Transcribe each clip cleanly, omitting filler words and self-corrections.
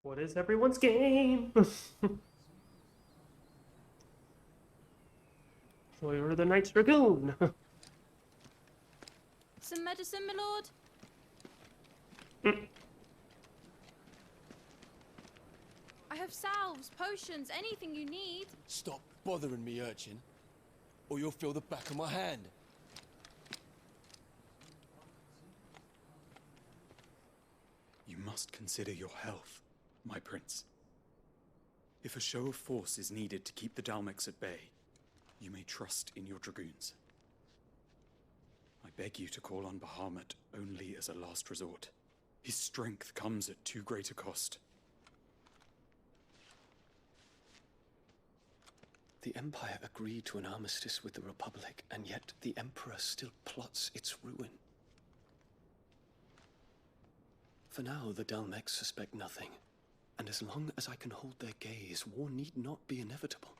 What is everyone's game? You're the Knight's Dragoon. Some medicine, my lord? I have salves, potions, anything you need. Stop bothering me, urchin, or you'll feel the back of my hand. You must consider your health, my prince. If a show of force is needed to keep the Dalmex at bay, you may trust in your dragoons. I beg you to call on Bahamut only as a last resort. His strength comes at too great a cost. The Empire agreed to an armistice with the Republic, and yet the Emperor still plots its ruin. For now, the Dalmex suspect nothing, and as long as I can hold their gaze, war need not be inevitable.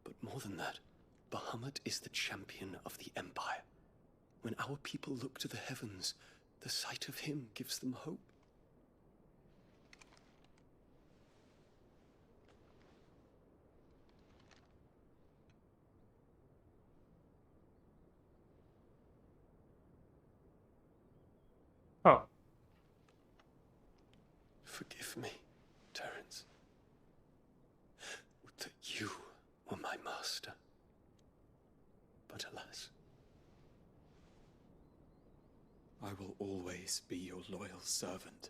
But more than that, Bahamut is the champion of the Empire. When our people look to the heavens, the sight of him gives them hope. Oh. Forgive me, Terence. Would that you were my master. But alas. I will always be your loyal servant.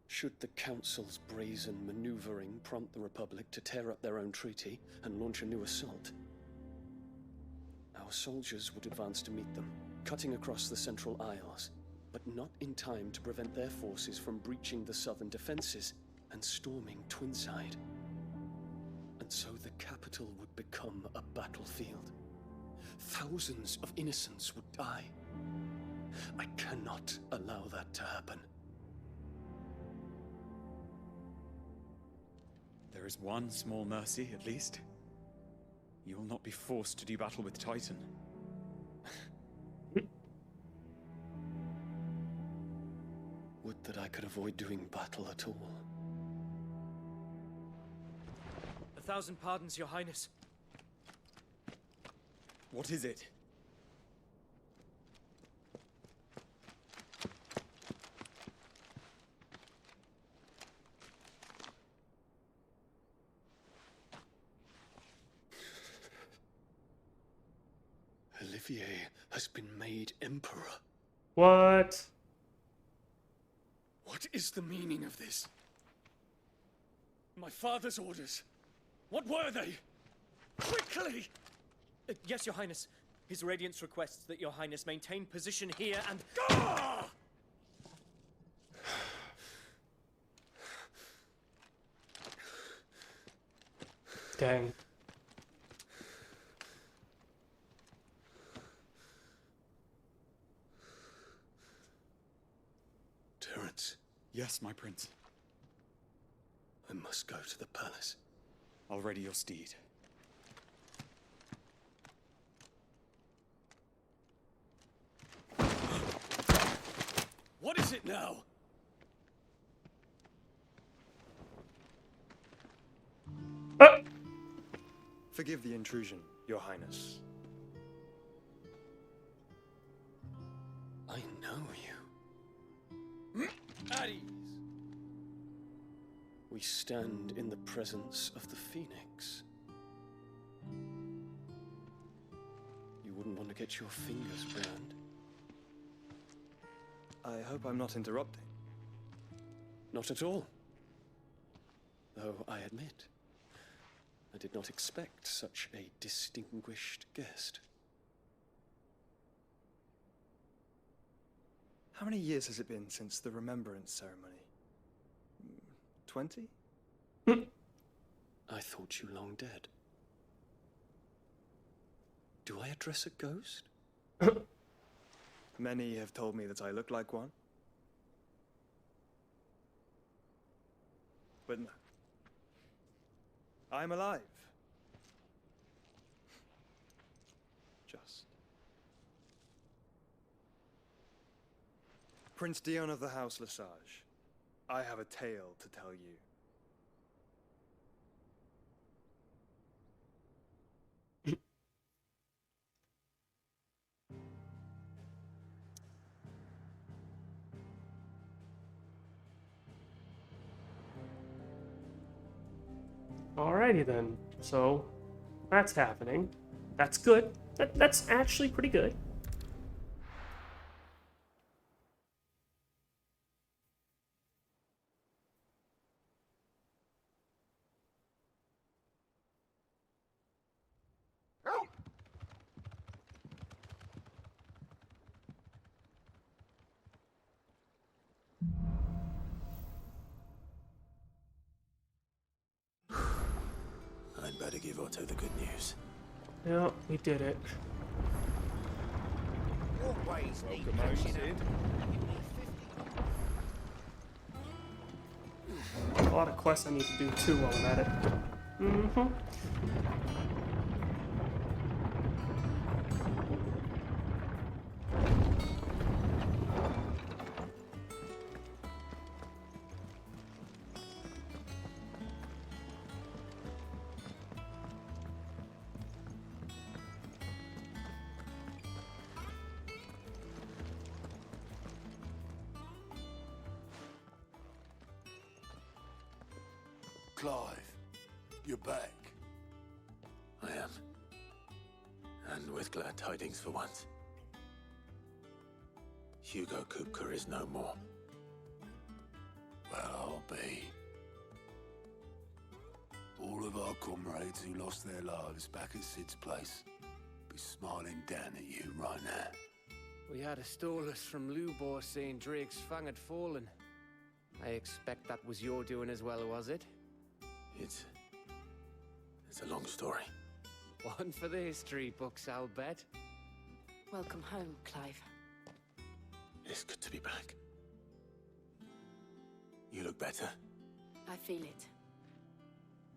Should the Council's brazen maneuvering prompt the Republic to tear up their own treaty and launch a new assault, our soldiers would advance to meet them, cutting across the Central Isles, but not in time to prevent their forces from breaching the southern defenses and storming Twinside. And so the capital would become a battlefield. Thousands of innocents would die. I cannot allow that to happen. There is one small mercy, at least. You will not be forced to do battle with Titan. Would that I could avoid doing battle at all. 1,000 pardons, Your Highness. What is it? Olivier has been made Emperor. What? What is the meaning of this? My father's orders. What were they? Quickly! Yes, Your Highness. His Radiance requests that Your Highness maintain position here and... Ah! Dang. Terence, Yes, my prince. I must go to the palace. I'll ready your steed. What is it now? Forgive the intrusion, Your Highness. I know you. At ease. We stand in the presence of the Phoenix. You wouldn't want to get your fingers burned. I hope I'm not interrupting. Not at all. Though I admit, I did not expect such a distinguished guest. How many years has it been since the Remembrance ceremony? 20? I thought you long dead. Do I address a ghost? Many have told me that I look like one. But no. I'm alive. Just. Prince Dion of the House Lesage, I have a tale to tell you. Alrighty then. So that's happening. That's good. That's actually pretty good. I'd better give Otto the good news. Yeah, we did it. Always need catching up. A lot of quests I need to do too while I'm at it. Mm-hmm. Clive, you're back. I am. And with glad tidings for once. Hugo Kupka is no more. Well, I'll be. All of our comrades who lost their lives back at Sid's place be smiling down at you right now. We had a stolus from Lubor saying Drake's fang had fallen. I expect that was your doing as well, was it? It's a long story. One for the history books, I'll bet. Welcome home, Clive. It's good to be back. You look better. I feel it.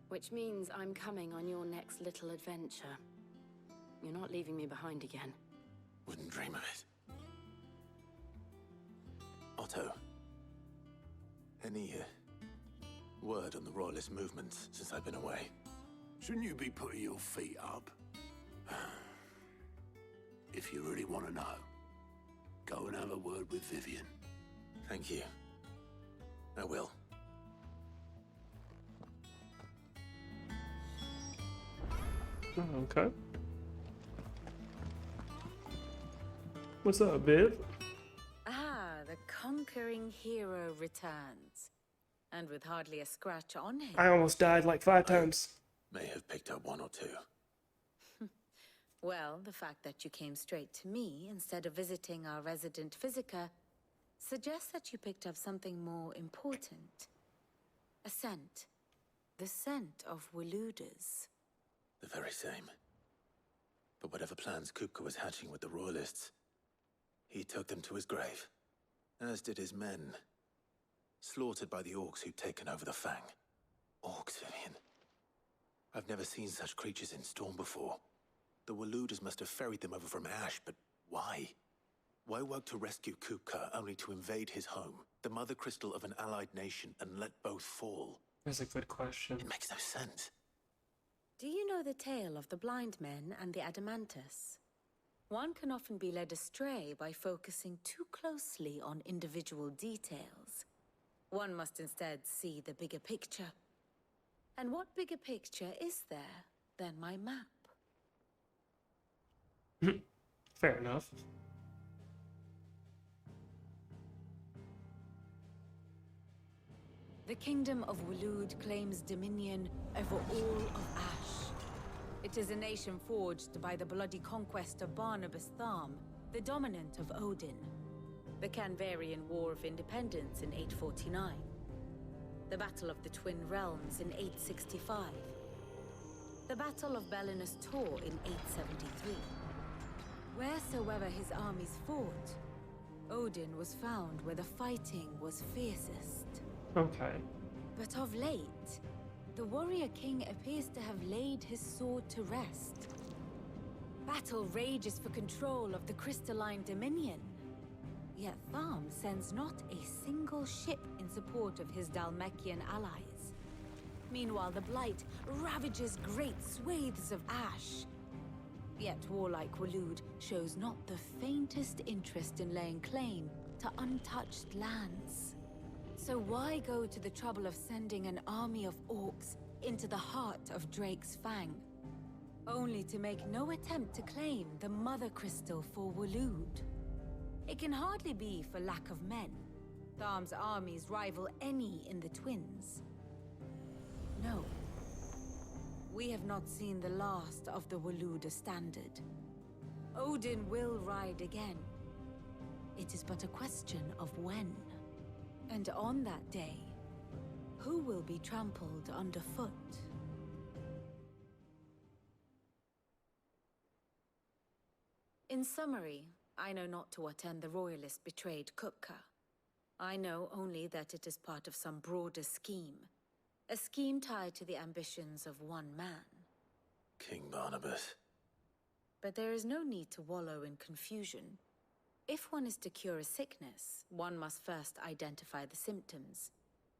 Which means I'm coming on your next little adventure. You're not leaving me behind again. Wouldn't dream of it. Otto, any word on the Royalist movement since I've been away? Shouldn't you be putting your feet up? If you really want to know, go and have a word with Vivian. Thank you. I will. Okay. What's up, Viv? Ah, the conquering hero returns. And with hardly a scratch on him. I almost died like 5 times. May have picked up one or two. Well, the fact that you came straight to me instead of visiting our resident physiker suggests that you picked up something more important. A scent. The scent of Waludas. The very same. But whatever plans Kupka was hatching with the Royalists, he took them to his grave. As did his men. Slaughtered by the orcs who'd taken over the Fang. Orcs, Vivian. I've never seen such creatures in Storm before. The Waludas must have ferried them over from Ash, but why? Why work to rescue Kupka only to invade his home, the mother crystal of an allied nation, and let both fall? That's a good question. It makes no sense. Do you know the tale of the blind men and the Adamantus? One can often be led astray by focusing too closely on individual details. One must instead see the bigger picture. And what bigger picture is there than my map? Fair enough. The kingdom of Waloed claims dominion over all of Ash. It is a nation forged by the bloody conquest of Barnabas Tharm, the dominant of Odin. The Canvarian War of Independence in 849. the Battle of the Twin Realms in 865, the Battle of Belinus Tor in 873. Wheresoever his armies fought, Odin was found where the fighting was fiercest. Okay. But of late, the warrior king appears to have laid his sword to rest. Battle rages for control of the crystalline dominion. Yet Tharm sends not a single ship in support of his Dhalmekian allies. Meanwhile, the Blight ravages great swathes of ash. Yet warlike Waloed shows not the faintest interest in laying claim to untouched lands. So why go to the trouble of sending an army of orcs into the heart of Drake's Fang, only to make no attempt to claim the Mother Crystal for Waloed? It can hardly be for lack of men. Tharm's armies rival any in the Twins. No. We have not seen the last of the Waloed Standard. Odin will ride again. It is but a question of when. And on that day, who will be trampled underfoot? In summary, I know not to what end the Royalist betrayed Kupka. I know only that it is part of some broader scheme. A scheme tied to the ambitions of one man. King Barnabas. But there is no need to wallow in confusion. If one is to cure a sickness, one must first identify the symptoms.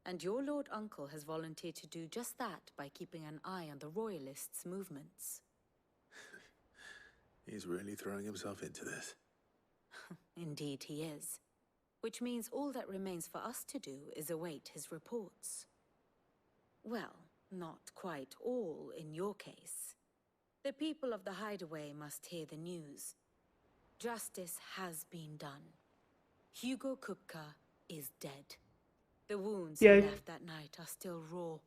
And your Lord Uncle has volunteered to do just that by keeping an eye on the Royalists' movements. He's really throwing himself into this. Indeed he is. Which means all that remains for us to do is await his reports. Well, not quite all in your case. The people of the Hideaway must hear the news. Justice has been done. Hugo Kupka is dead. The wounds he left that night are still raw.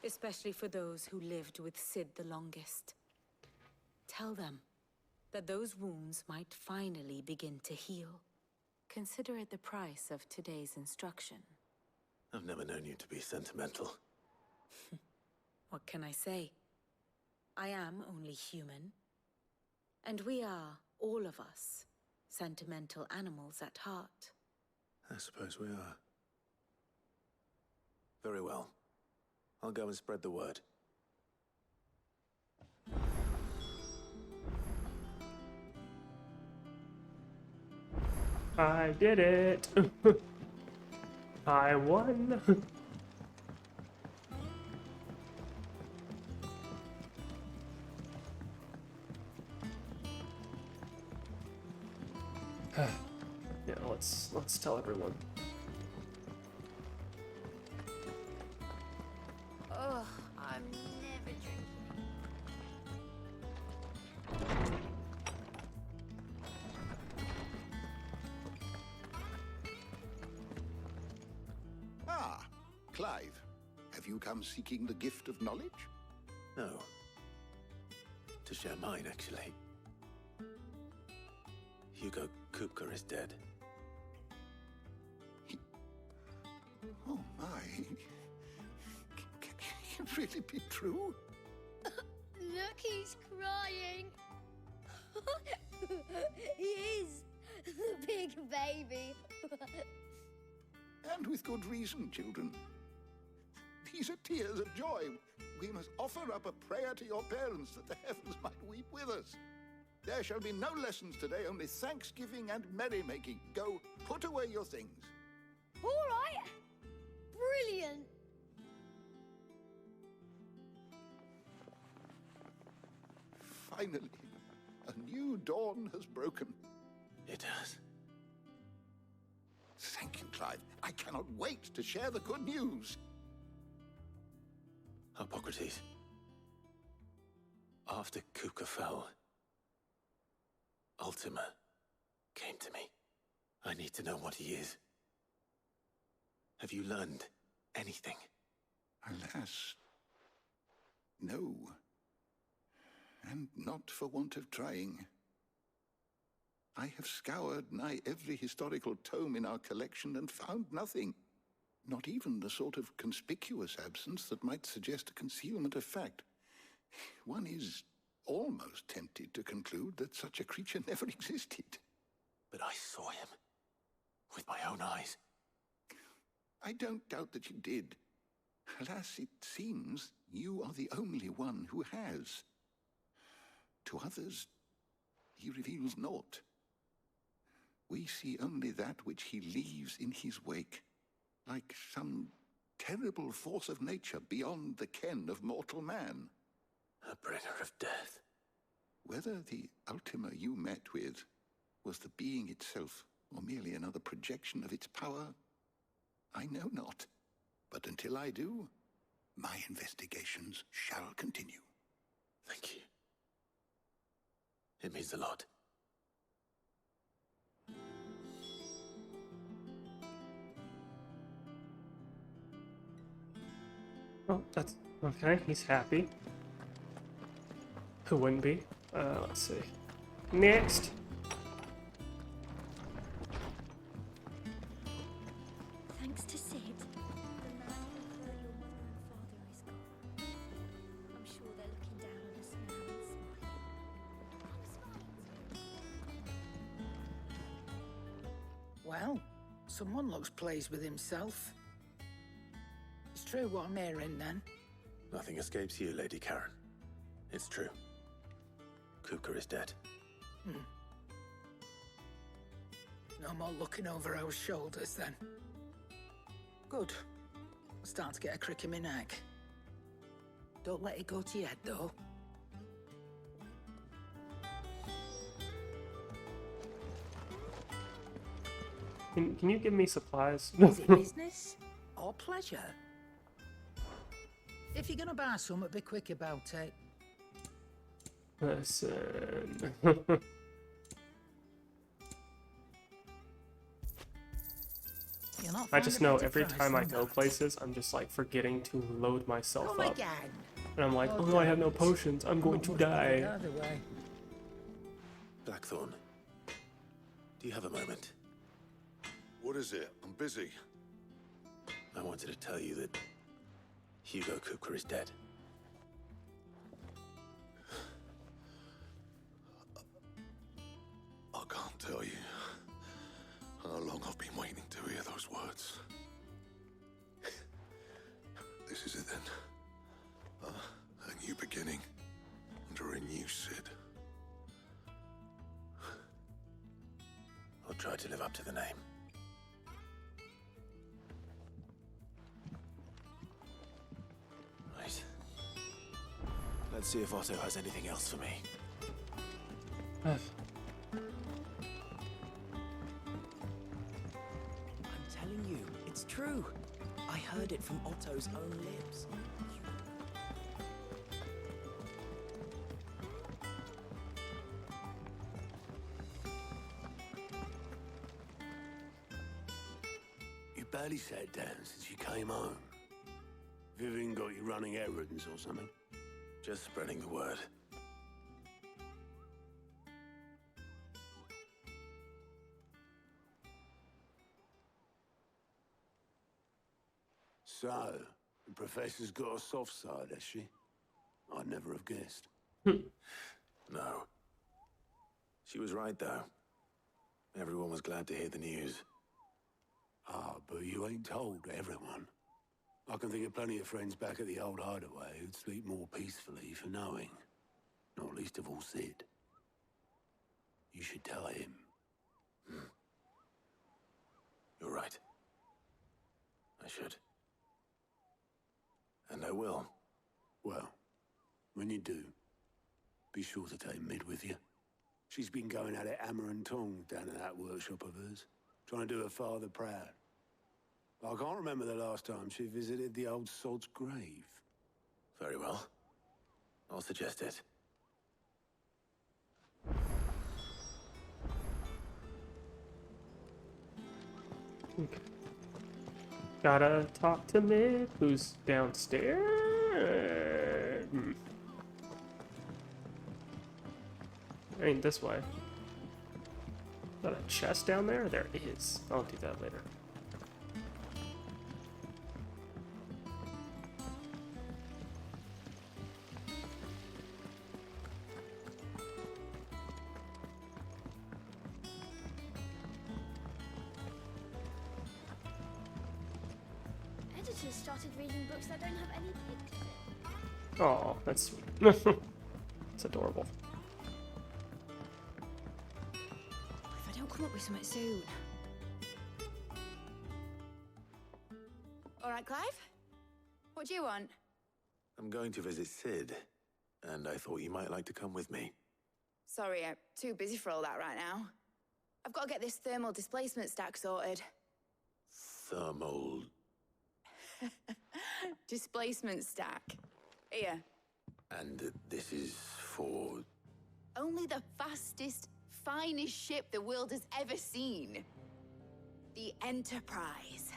Especially for those who lived with Sid the longest. Tell them that those wounds might finally begin to heal. Consider it the price of today's instruction. I've never known you to be sentimental. What can I say? I am only human. And we are, all of us, sentimental animals at heart. I suppose we are. Very well. I'll go and spread the word. I did it! I won! Yeah, let's tell everyone. Ugh, I'm never drinking. Ah, Clive. Have you come seeking the gift of knowledge? No. To share mine, actually. Hugo Kupka is dead. Oh my. Can it really be true? Look, he's crying. He is. The big baby. And with good reason, children. These are tears of joy. We must offer up a prayer to your parents that the heavens might weep with us. There shall be no lessons today, only thanksgiving and merrymaking. Go, put away your things. All right. Brilliant. Finally, a new dawn has broken. It has. Thank you, Clive. I cannot wait to share the good news. Hippocrates. After Kupka fell, Ultima came to me. I need to know what he is. Have you learned anything? Alas, no. And not for want of trying. I have scoured nigh every historical tome in our collection and found nothing. Not even the sort of conspicuous absence that might suggest a concealment of fact. One is almost tempted to conclude that such a creature never existed. But I saw him. With my own eyes. I don't doubt that you did. Alas, it seems you are the only one who has. To others, he reveals naught. We see only that which he leaves in his wake, like some terrible force of nature beyond the ken of mortal man. A bringer of death. Whether the Ultima you met with was the being itself, or merely another projection of its power, I know not. But until I do, my investigations shall continue. Thank you. It means a lot. Oh, that's okay. He's happy. Who wouldn't be? Let's see. Next. Thanks to Sid, the man who hurt your mother and father is gone. I'm sure they're looking down on us now and smiling. Well, someone looks pleased with himself. It's true what I'm hearing, then. Nothing escapes you, Lady Karen. It's true. Kupka is dead. No more looking over our shoulders, then. Good. I'm starting to get a crick in my neck. Don't let it go to your head, though. Can you give me supplies? Is it business or pleasure? If you're gonna buy something, be quick about it. Listen. I just know every time I go places, I'm just like forgetting to load myself Come up. again. And I'm like, oh, I have no potions. I'm going to die. Either way. Blackthorn, do you have a moment? What is it? I'm busy. I wanted to tell you that Hugo Kupka is dead. I can't tell you how long I've been waiting to hear those words. This is it then. A new beginning under a new Sid. I'll try to live up to the name. Right. Let's see if Otto has anything else for me. I'm telling you, it's true. I heard it from Otto's own lips. You barely sat down since you came home. Vivian got you running errands or something? Just spreading the word. So, the Professor's got a soft side, has she? I'd never have guessed. No. She was right, though. Everyone was glad to hear the news. Ah, but you ain't told everyone. I can think of plenty of friends back at the old hideaway who'd sleep more peacefully for knowing. Not least of all Sid. You should tell him. You're right. I should. And I will. Well, when you do, be sure to take Mid with you. She's been going at it hammer and tongs down at that workshop of hers, trying to do her father proud. I can't remember the last time she visited the old sod's grave. Very well. I'll suggest it. Okay. Gotta talk to Mid, who's downstairs. Ain't this way. Is that a chest down there? There is. I'll do that later. daughters started reading books that don't have any pictures in. Oh, that's sweet. It's adorable. If I don't come up with something soon. All right, Clive? What do you want? I'm going to visit Sid, and I thought you might like to come with me. Sorry, I'm too busy for all that right now. I've got to get this thermal displacement stack sorted. Thermal... Displacement stack. Here. And this is for... Only the fastest, finest ship the world has ever seen. The Enterprise.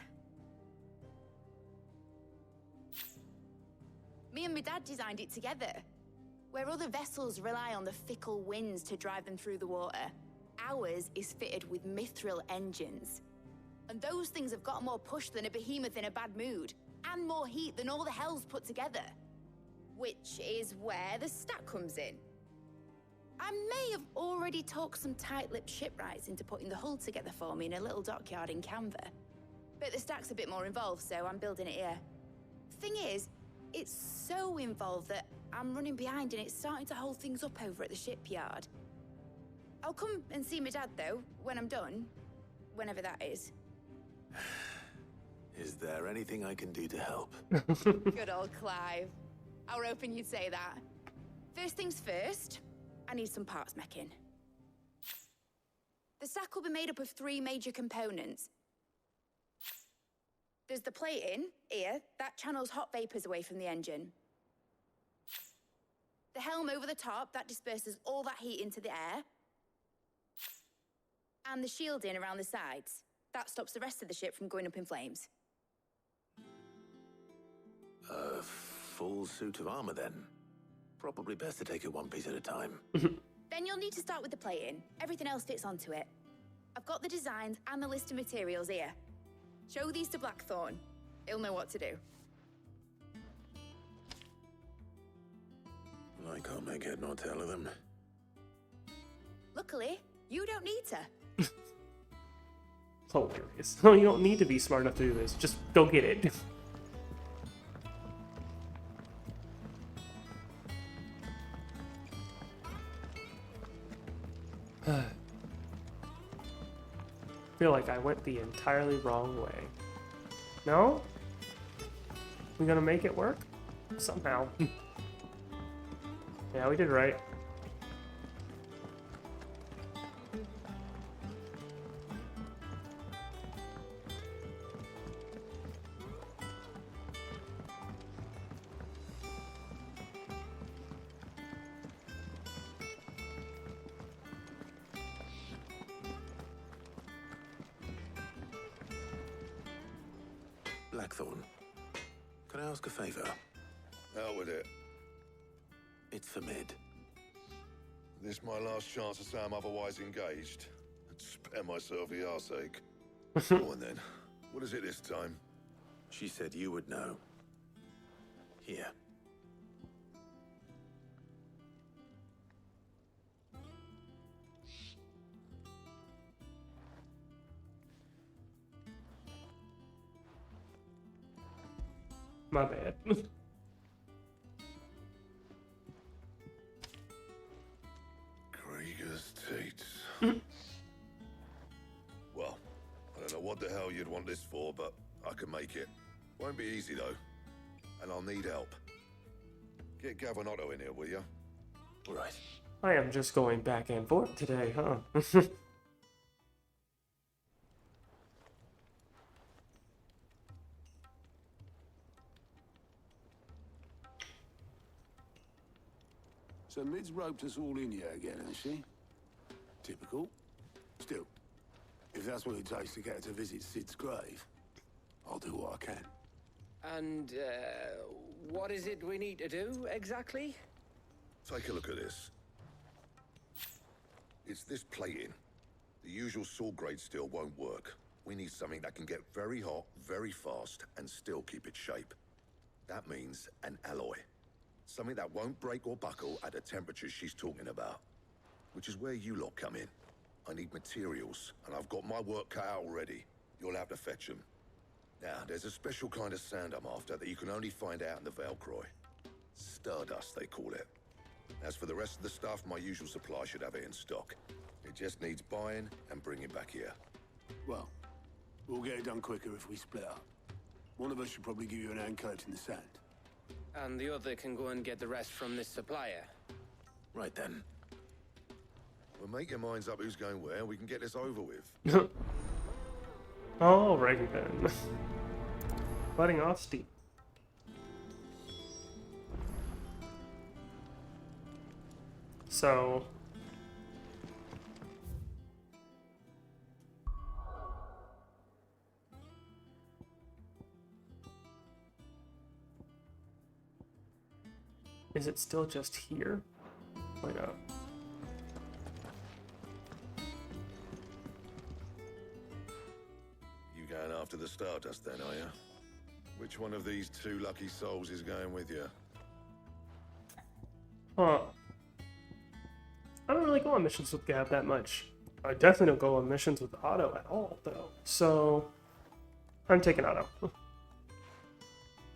Me and my dad designed it together. Where other vessels rely on the fickle winds to drive them through the water, ours is fitted with mithril engines. And those things have got more push than a behemoth in a bad mood, and more heat than all the hells put together. Which is where the stack comes in. I may have already talked some tight-lipped shipwrights into putting the hull together for me in a little dockyard in Canva. But the stack's a bit more involved, so I'm building it here. Thing is, it's so involved that I'm running behind and it's starting to hold things up over at the shipyard. I'll come and see my dad, though, when I'm done. Whenever that is. Is there anything I can do to help? Good old Clive. I was hoping you'd say that. First things first, I need some parts mecking. The stack will be made up of 3 major components. There's the plating, here, that channels hot vapors away from the engine. The helm over the top, that disperses all that heat into the air. And the shielding around the sides. That stops the rest of the ship from going up in flames. A full suit of armor, then. Probably best to take it one piece at a time. Then you'll need to start with the plating. Everything else fits onto it. I've got the designs and the list of materials here. Show these to Blackthorn. He'll know what to do. I can't make head nor tail of them. Luckily, you don't need to. It's hilarious. No, you don't need to be smart enough to do this. Just go get it. I feel like I went the entirely wrong way. No? We gonna make it work? Somehow. Yeah, we did right. Blackthorn, can I ask a favor? Out with it. It's for Mid. This my last chance to say I'm otherwise engaged. I'd spare myself the arseache. Go on then. What is it this time? She said you would know. Here. My bad. Krieger's Tates. Well, I don't know what the hell you'd want this for, but I can make it. Won't be easy, though. And I'll need help. Get Gavinotto in here, will you? All right. I am just going back and forth today, huh? So Mid's roped us all in here again, has she? Typical. Still, if that's what it takes to get her to visit Sid's grave, I'll do what I can. And, what is it we need to do, exactly? Take a look at this. It's this plating. The usual sword grade steel won't work. We need something that can get very hot, very fast, and still keep its shape. That means an alloy. Something that won't break or buckle at the temperatures she's talking about. Which is where you lot come in. I need materials, and I've got my work cut out already. You'll have to fetch them. Now, there's a special kind of sand I'm after that you can only find out in the Velcroy. Stardust, they call it. As for the rest of the stuff, my usual supply should have it in stock. It just needs buying and bringing back here. Well, we'll get it done quicker if we split up. One of us should probably give you an hand coat in the sand. And the other can go and get the rest from this supplier. Right then. Well, make your minds up who's going where, and we can get this over with. Alrighty then. Letting off steam. So... is it still just here? Wait up. You going after the Stardust then, are you? Which one of these two lucky souls is going with you? Huh. I don't really go on missions with Gab that much. I definitely don't go on missions with Otto at all, though. So, I'm taking Otto.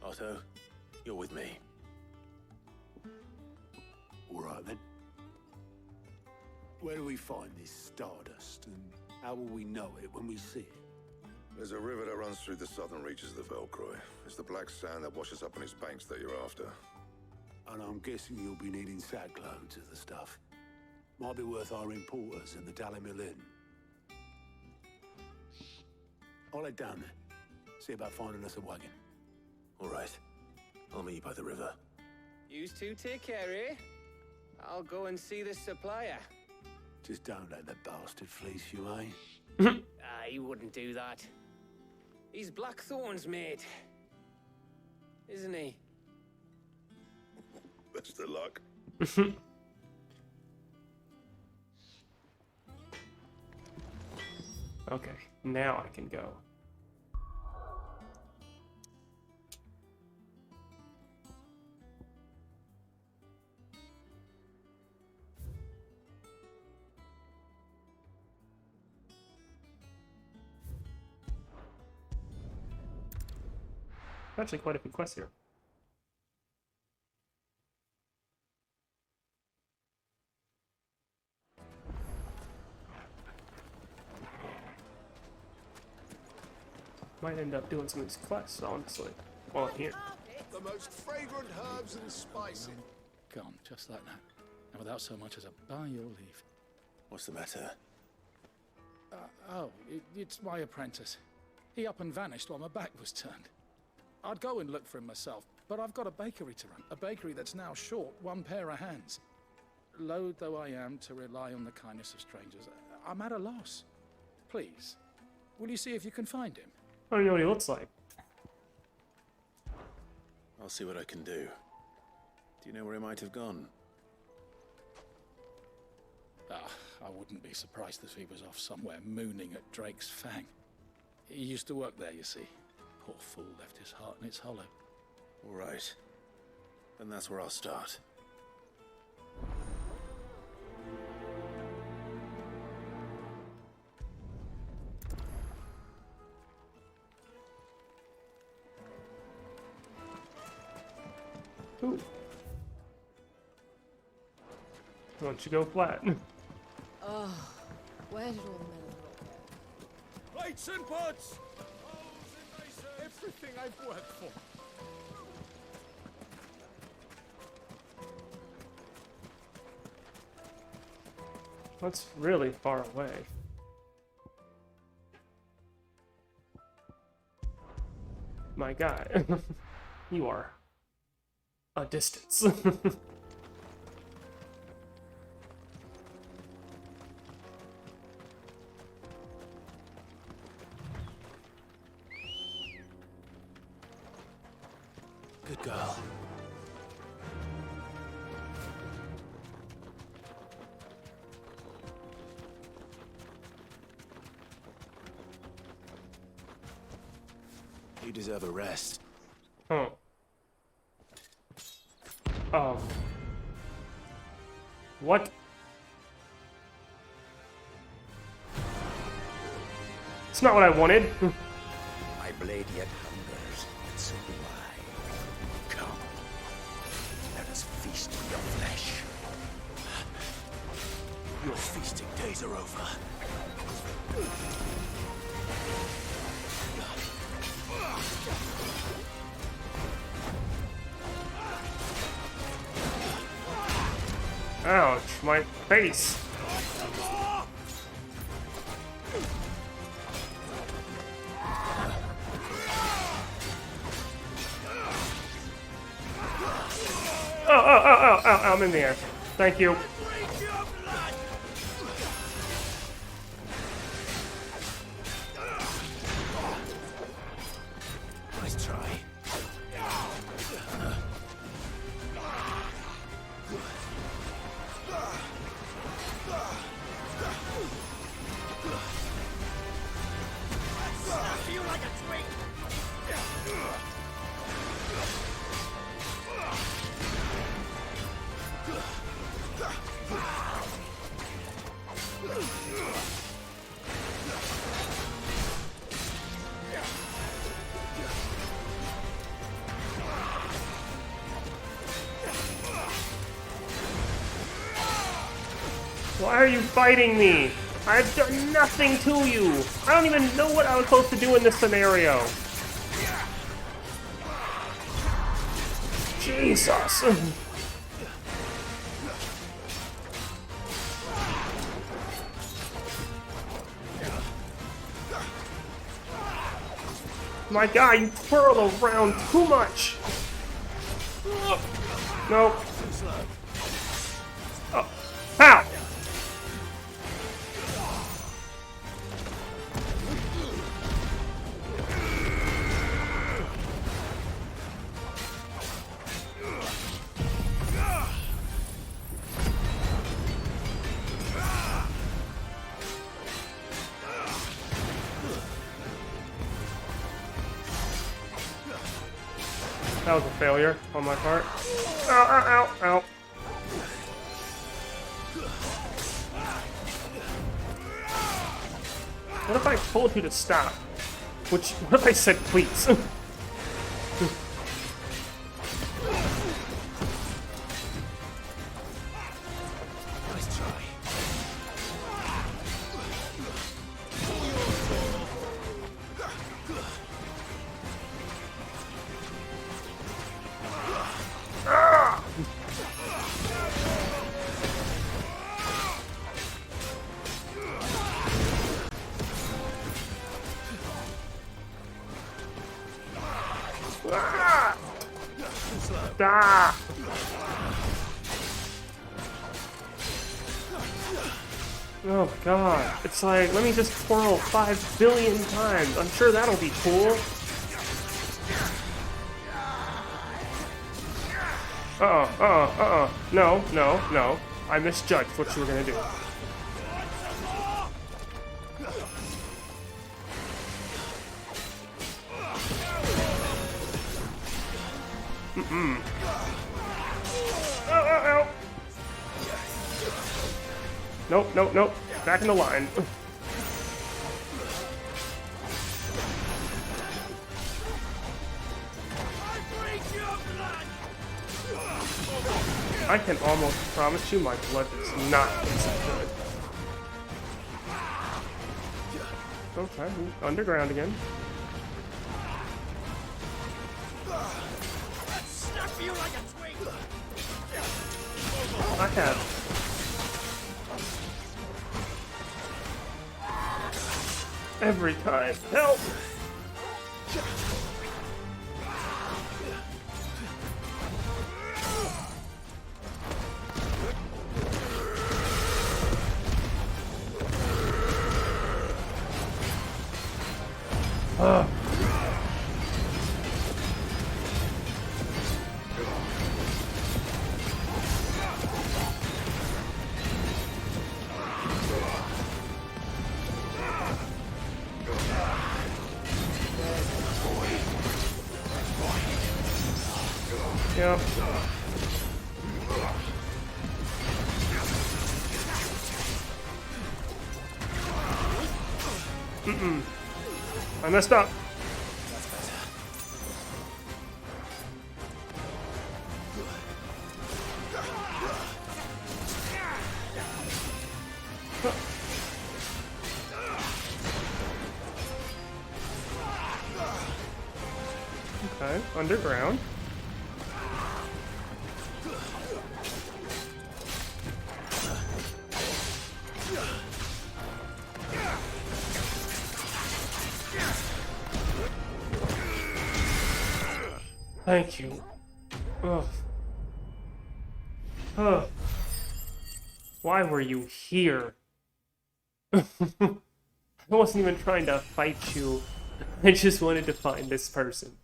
Otto, you're with me. All right, then. Where do we find this Stardust, and how will we know it when we see it? There's a river that runs through the southern reaches of the Velcroy. It's the black sand that washes up on its banks that you're after. And I'm guessing you'll be needing sackloads of the stuff. Might be worth our importers and the Dalimil Inn. I'll head down there. See about finding us a wagon. All right. I'll meet you by the river. Yous two take care, eh? I'll go and see this supplier. Just don't let the bastard fleece you, eh? He wouldn't do that. He's Blackthorn's mate. Isn't he? Best of luck. Okay, now I can go. Actually, quite a few quests here. Might end up doing some of these quests, honestly, while I'm here. The most fragrant herbs and spices. Gone, just like that. And without so much as a by your leave. What's the matter? It's my apprentice. He up and vanished while my back was turned. I'd go and look for him myself, but I've got a bakery to run. A bakery that's now short one pair of hands. Loath though I am to rely on the kindness of strangers, I'm at a loss. Please, will you see if you can find him? I don't know what he looks like. I'll see what I can do. Do you know where he might have gone? I wouldn't be surprised if he was off somewhere mooning at Drake's Fang. He used to work there, you see. Poor fool left his heart in its hollow. All right. Then that's where I'll start. Ooh. Why don't you go flat? Oh, where did all the melon go? Plates and pots! Everything I've worked for. That's really far away. My guy, you are a distance. Good girl. You deserve a rest. Oh. What? It's not what I wanted. I blade yet hungers, and so do I. Come, let us feast on your flesh. Your feasting days are over. Ouch, my face. Oh, I'm in the air. Thank you. Nice try. Feel like a twig. Why are you fighting me? I've done nothing to you. I don't even know what I was supposed to do in this scenario. Jesus. My guy, you twirl around too much. Nope. Oh. Pow! That was a failure on my part. Ow, ow, ow, ow. What if I told you to stop? What if I said please? Nice try. Ah! Oh god, it's like, let me just twirl 5 billion times. I'm sure that'll be cool. No, no, no. I misjudged what you were gonna do. Ow. Nope, nope, nope. Back in the line. I can almost promise you my blood does not taste good. Okay, underground again. I have. Every time. Help! Yeah. I messed up. underground. Thank you. Ugh. Ugh. Why were you here? I wasn't even trying to fight you. I just wanted to find this person.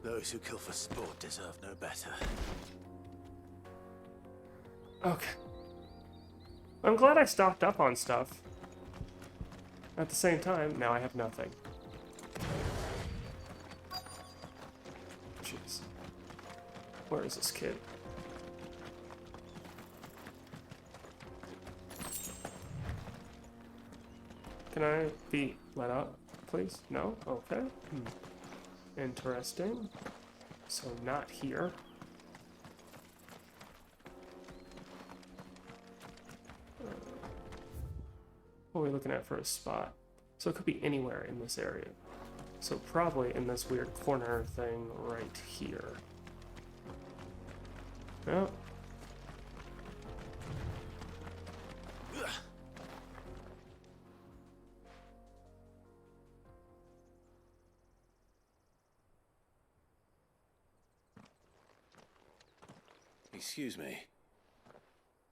Those who kill for sport deserve no better. Okay. I'm glad I stocked up on stuff. At the same time, now I have nothing. Jeez. Where is this kid? Can I be let out, please? No? Okay. Interesting. So not here. What are we looking at for a spot? So it could be anywhere in this area. So probably in this weird corner thing right here. Yeah. Excuse me.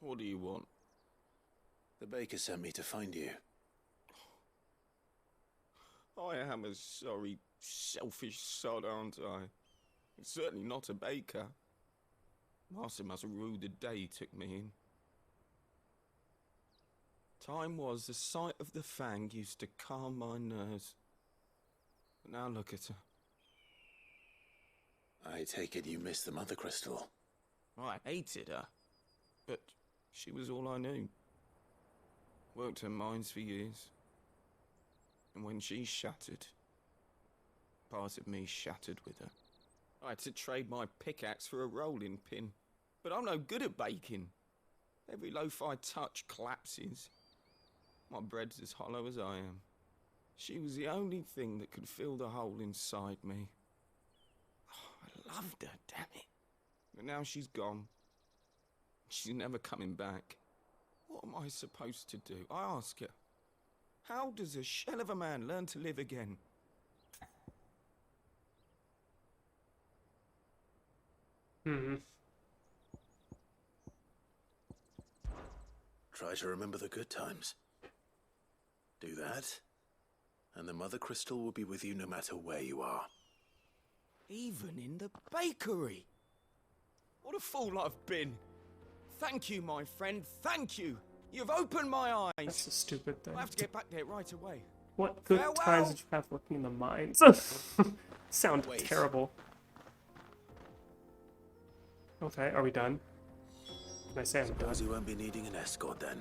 What do you want? The baker sent me to find you. I am a sorry, selfish sod, aren't I? It's certainly not a baker. Master must have ruled the day he took me in. Time was the sight of the fang used to calm my nerves. But now look at her. I take it you missed the Mother Crystal. I hated her, but she was all I knew. Worked her mines for years. And when she shattered, part of me shattered with her. I had to trade my pickaxe for a rolling pin, but I'm no good at baking. Every loaf I touch collapses. My bread's as hollow as I am. She was the only thing that could fill the hole inside me. Oh, I loved her, damn it. But now she's gone. She's never coming back. What am I supposed to do? I ask her. How does a shell of a man learn to live again? Try to remember the good times. Do that, and the Mother Crystal will be with you no matter where you are. Even in the bakery. What a fool I've been. Thank you, my friend. Thank you. You've opened my eyes. That's a stupid thing. I have to get back there right away. What good Farewell. times did you have working in the mines? Sound terrible. Okay, are we done? Can I say I'm done? Suppose you won't be needing an escort then.